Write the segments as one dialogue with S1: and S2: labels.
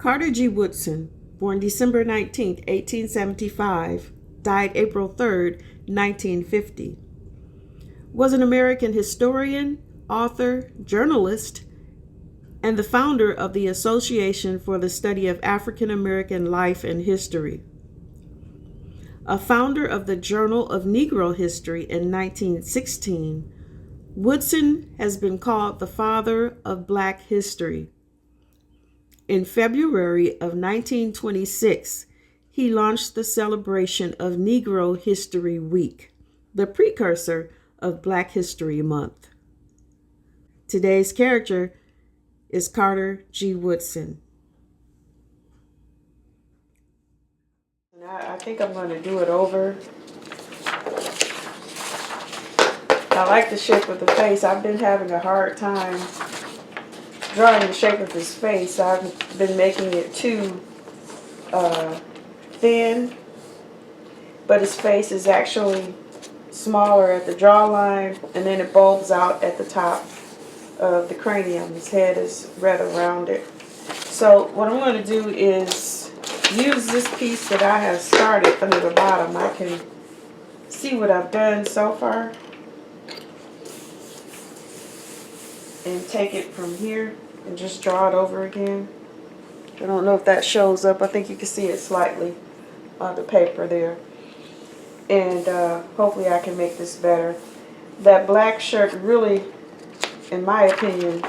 S1: Carter G. Woodson, born December 19, 1875, died April 3, 1950, was an American historian, author, journalist, and the founder of the Association for the Study of African American Life and History. A founder of the Journal of Negro History in 1916, Woodson has been called the father of Black history. In February of 1926, he launched the celebration of Negro History Week, the precursor of Black History Month. Today's character is Carter G. Woodson. I think I'm going to do it over. I like the shape of the face. I've been having a hard time drawing the shape of his face. I've been making it too thin, but his face is actually smaller at the jawline, and then it bulbs out at the top of the cranium. His head is rather rounded. So what I'm going to do is use this piece that I have started from the bottom. I can see what I've done so far and take it from here and just draw it over again. I don't know if that shows up. I think you can see it slightly on the paper there. And hopefully I can make this better. That black shirt really, in my opinion,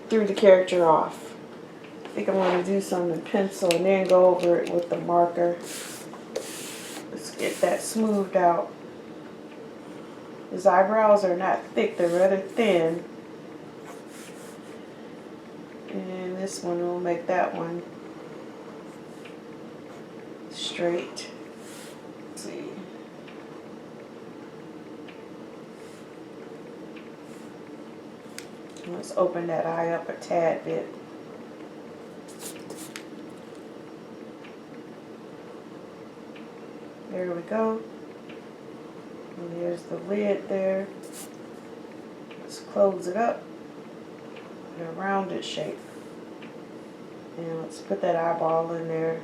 S1: threw the character off. I think I'm going to do some in pencil and then go over it with the marker. Let's get that smoothed out. His eyebrows are not thick, they're rather thin. And this one will make that one straight. Let's see. Let's open that eye up a tad bit. There we go. And there's the lid there. Let's close it up in a rounded shape. And let's put that eyeball in there.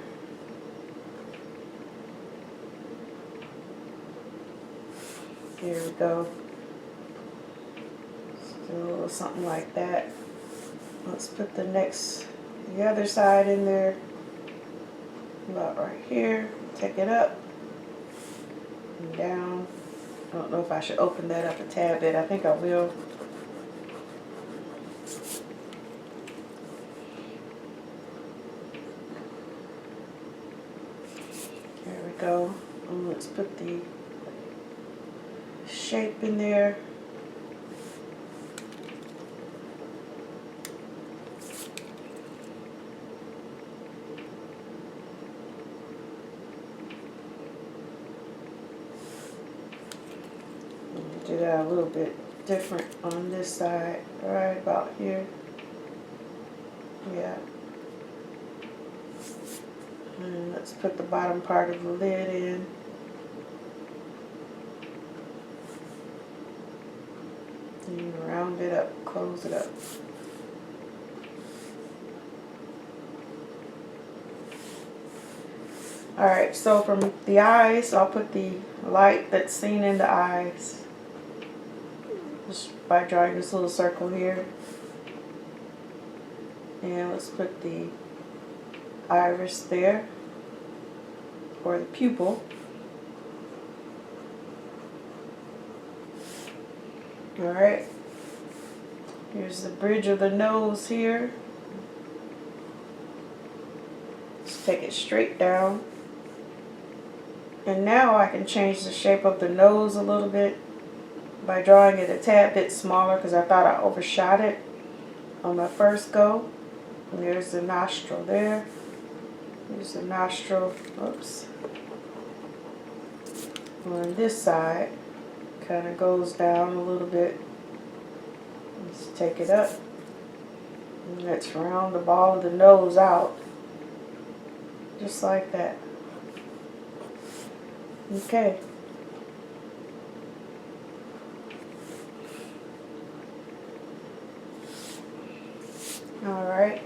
S1: Here we go. Let's do a little something like that. Let's put the other side in there. About right here. Take it up and down. I don't know if I should open that up a tad bit. I think I will. There we go. And let's put the shape in there. Do that a little bit different on this side, right about here. Yeah. And let's put the bottom part of the lid in. And round it up, close it up. Alright, so from the eyes, I'll put the light that's seen in the eyes. Just by drawing this little circle here. And let's put the iris there, or the pupil. Alright, here's the bridge of the nose here. Let's take it straight down. And now I can change the shape of the nose a little bit by drawing it a tad bit smaller, because I thought I overshot it on my first go. And there's the nostril there. There's the nostril. Oops. On this side, kind of goes down a little bit. Let's take it up. And let's round the ball of the nose out. Just like that. Okay. Alright.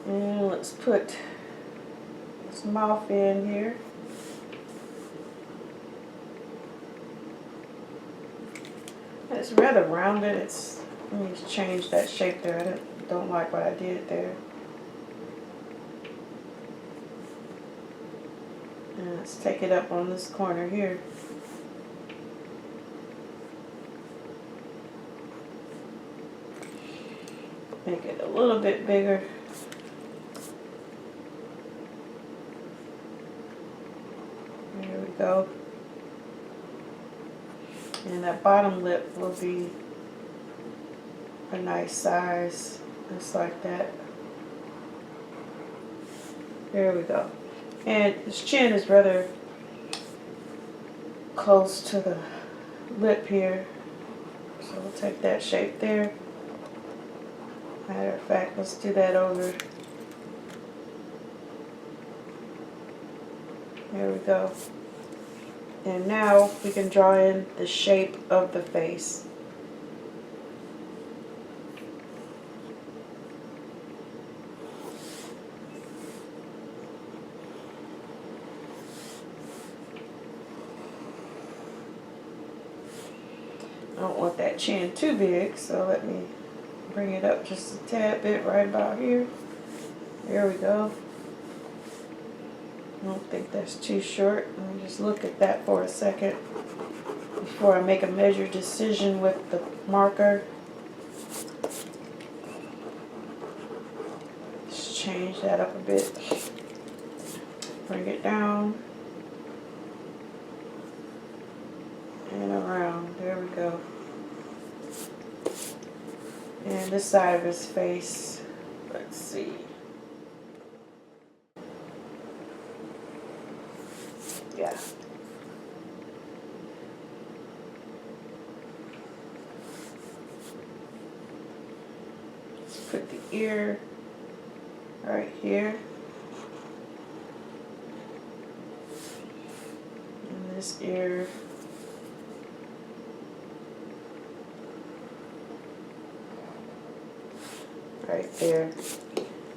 S1: And let's put this mouth in here. It's rather rounded. Let me change that shape there. I don't like what I did there. And let's take it up on this corner here. Make it a little bit bigger. There we go. And that bottom lip will be a nice size, just like that. There we go. And his chin is rather close to the lip here, so we'll take that shape there. Matter of fact, let's do that over. There we go. And now we can draw in the shape of the face. I don't want that chin too big, so let me bring it up just a tad bit right about here. There we go. I don't think that's too short. Let me just look at that for a second before I make a measured decision with the marker. Just change that up a bit. Bring it down and around. There we go. And this side of his face, let's see. Yeah. Let's put the ear right here. And this ear. Right there.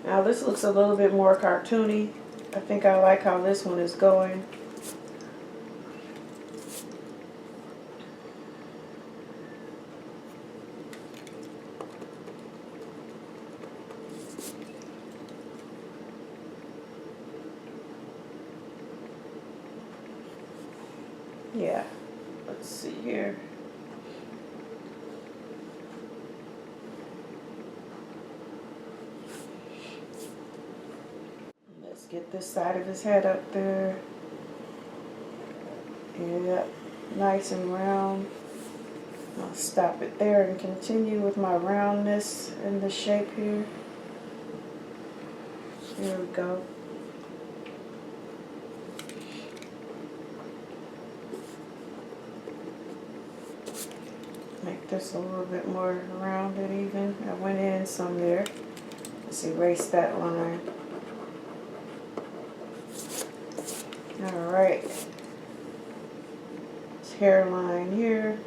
S1: Now this looks a little bit more cartoony. I think I like how this one is going. Yeah, let's see here. Let's get this side of his head up there. Yeah, nice and round. I'll stop it there and continue with my roundness in the shape here. There we go. Make this a little bit more rounded even. I went in some there. Let's erase that line. Alright. This hairline here.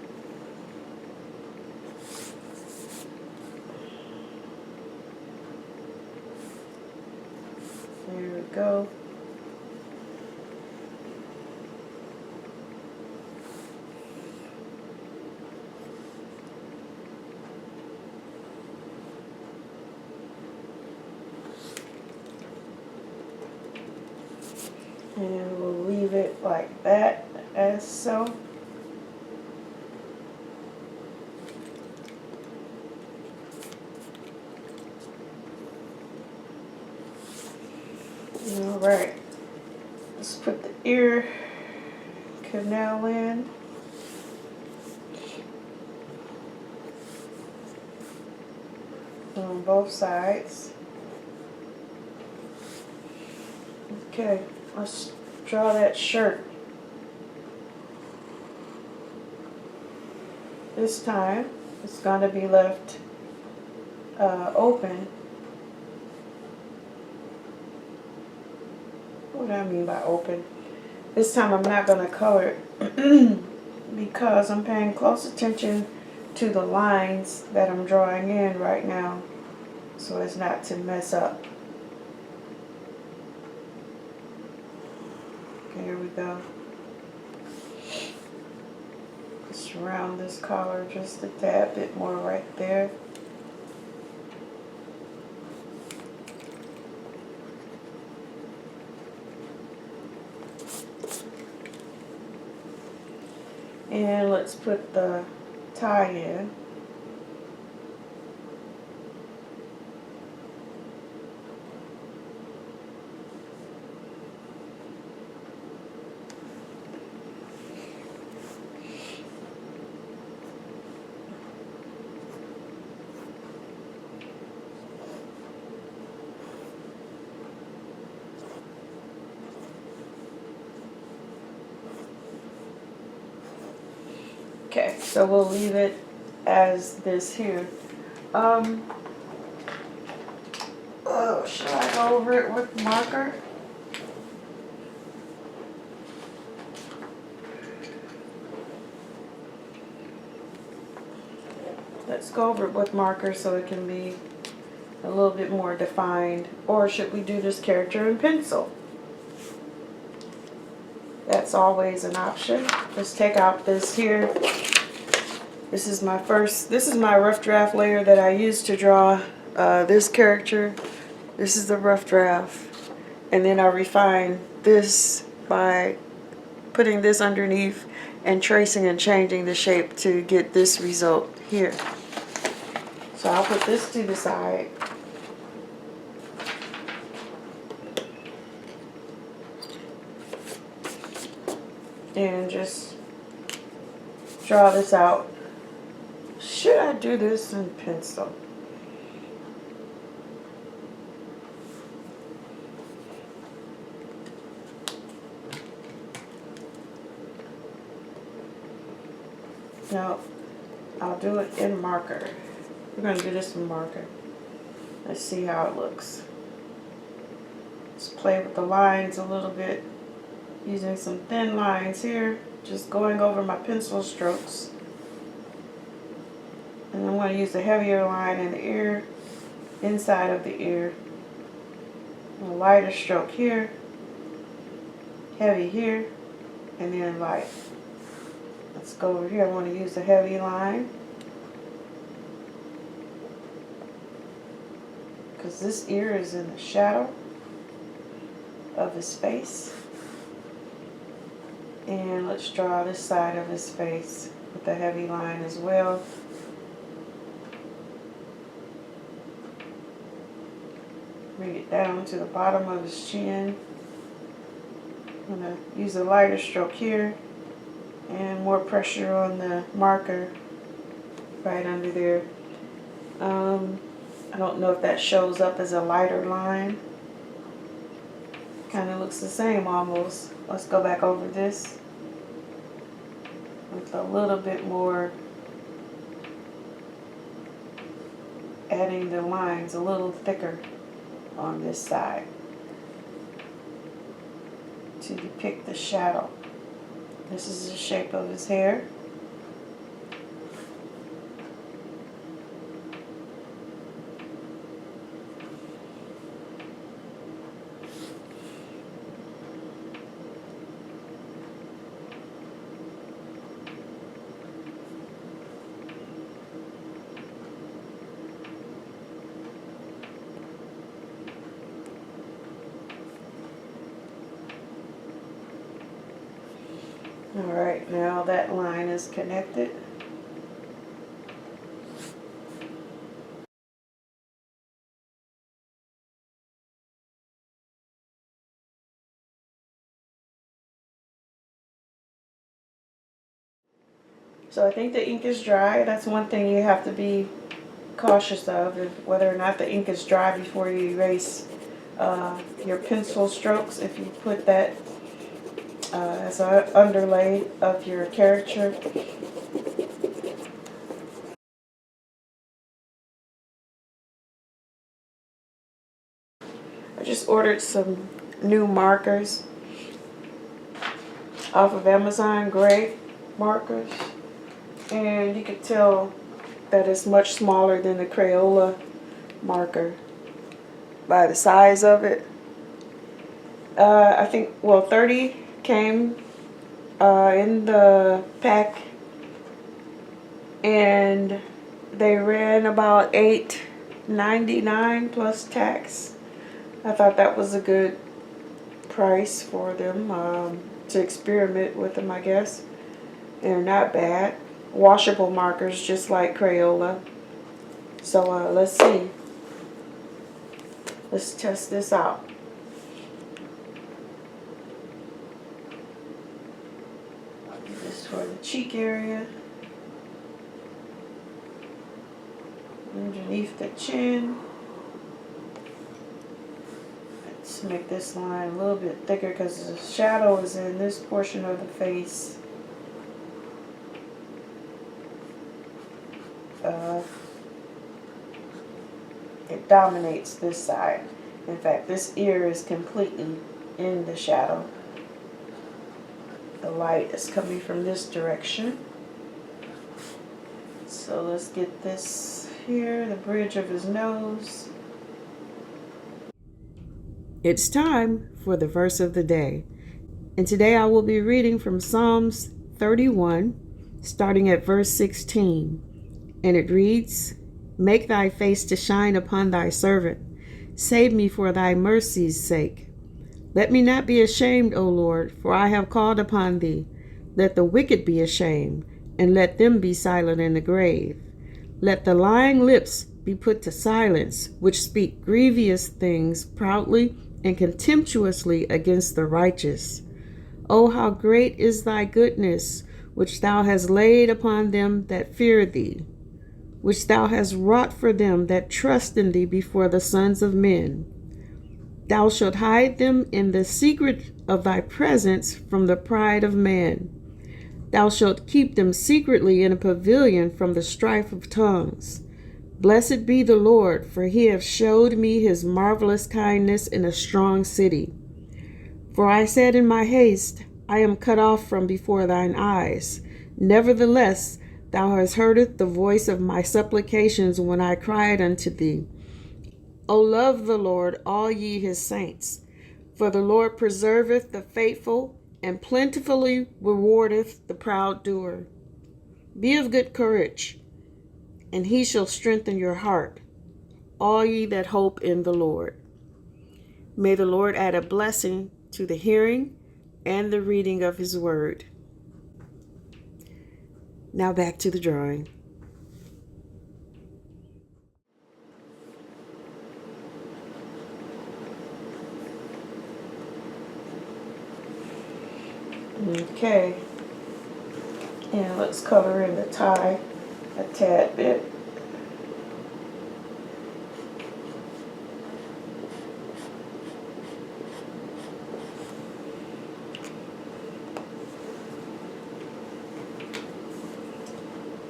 S1: There we go. And we'll leave it like that, as so. Alright, let's put the ear canal in. On both sides. Okay, let's draw that shirt. This time, it's going to be left open. What do I mean by open? This time I'm not going to color it because I'm paying close attention to the lines that I'm drawing in right now so as not to mess up Okay, here we go. Just round this collar just a tad bit more right there. And let's put the tie in. Okay, so we'll leave it as this here. Oh, should I go over it with marker? Let's go over it with marker so it can be a little bit more defined. Or should we do this character in pencil? That's always an option. Just take out this here. This is my rough draft layer that I used to draw this character. This is the rough draft. And then I refine this by putting this underneath and tracing and changing the shape to get this result here. So I'll put this to the side. And just draw this out. Should I do this in pencil? No, I'll do it in marker. We're going to do this in marker. Let's see how it looks. Let's play with the lines a little bit. Using some thin lines here. Just going over my pencil strokes. And I'm going to use a heavier line in the ear, inside of the ear. A lighter stroke here, heavy here, and then light. Let's go over here. I want to use a heavy line because this ear is in the shadow of his face. And let's draw this side of his face with a heavy line as well. Bring it down to the bottom of his chin. I'm going to use a lighter stroke here and more pressure on the marker right under there. I don't know if that shows up as a lighter line. Kind of looks the same almost. Let's go back over this with a little bit more, adding the lines a little thicker on this side to depict the shadow. This is the shape of his hair. Alright, now that line is connected. So I think the ink is dry. That's one thing you have to be cautious of, whether or not the ink is dry before you erase your pencil strokes. If you put that as an underlay of your caricature. I just ordered some new markers off of Amazon, gray markers, and you can tell that it's much smaller than the Crayola marker by the size of it. I think, well, 30 came in the pack, and they ran about $8.99 plus tax. I thought that was a good price for them to experiment with them, I guess. They're not bad. Washable markers, just like Crayola. So let's see. Let's test this out. This for the cheek area. Underneath the chin. Let's make this line a little bit thicker because the shadow is in this portion of the face. It dominates this side. In fact, this ear is completely in the shadow. The light is coming from this direction. So let's get this here, the bridge of his nose. It's time for the verse of the day. And today I will be reading from Psalms 31, starting at verse 16. And it reads, "Make thy face to shine upon thy servant. Save me for thy mercy's sake. Let me not be ashamed, O Lord, for I have called upon thee. Let the wicked be ashamed, and let them be silent in the grave. Let the lying lips be put to silence, which speak grievous things proudly and contemptuously against the righteous. O how great is thy goodness, which thou hast laid upon them that fear thee, which thou hast wrought for them that trust in thee before the sons of men. Thou shalt hide them in the secret of thy presence from the pride of man. Thou shalt keep them secretly in a pavilion from the strife of tongues. Blessed be the Lord, for he hath showed me his marvelous kindness in a strong city. For I said in my haste, I am cut off from before thine eyes. Nevertheless, thou hast heard the voice of my supplications when I cried unto thee. O love the Lord, all ye his saints. For the Lord preserveth the faithful, and plentifully rewardeth the proud doer. Be of good courage, and he shall strengthen your heart, all ye that hope in the Lord." May the Lord add a blessing to the hearing and the reading of his word. Now back to the drawing. Okay, and let's color in the tie a tad bit.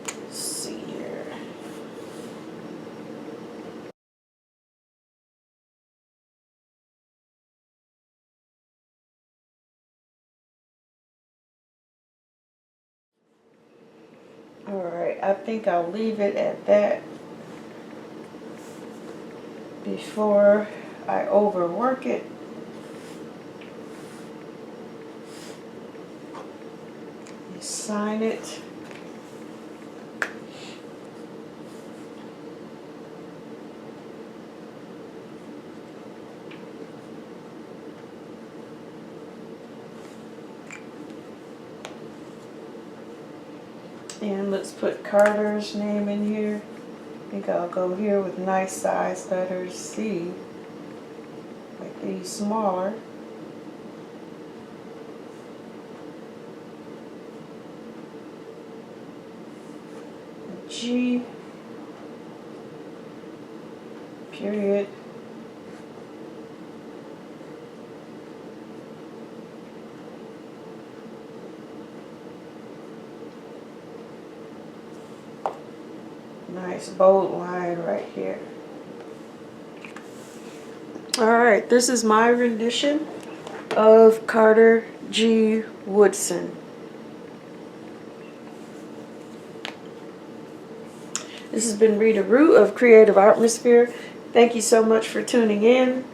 S1: Let's see here. Alright, I think I'll leave it at that before I overwork it. You sign it. And let's put Carter's name in here. I think I'll go here with nice size letters C. Make these smaller. G. Period. Nice bold line right here. Alright, this is my rendition of Carter G. Woodson. This has been Rita Root of Creative Atmosphere. Thank you so much for tuning in.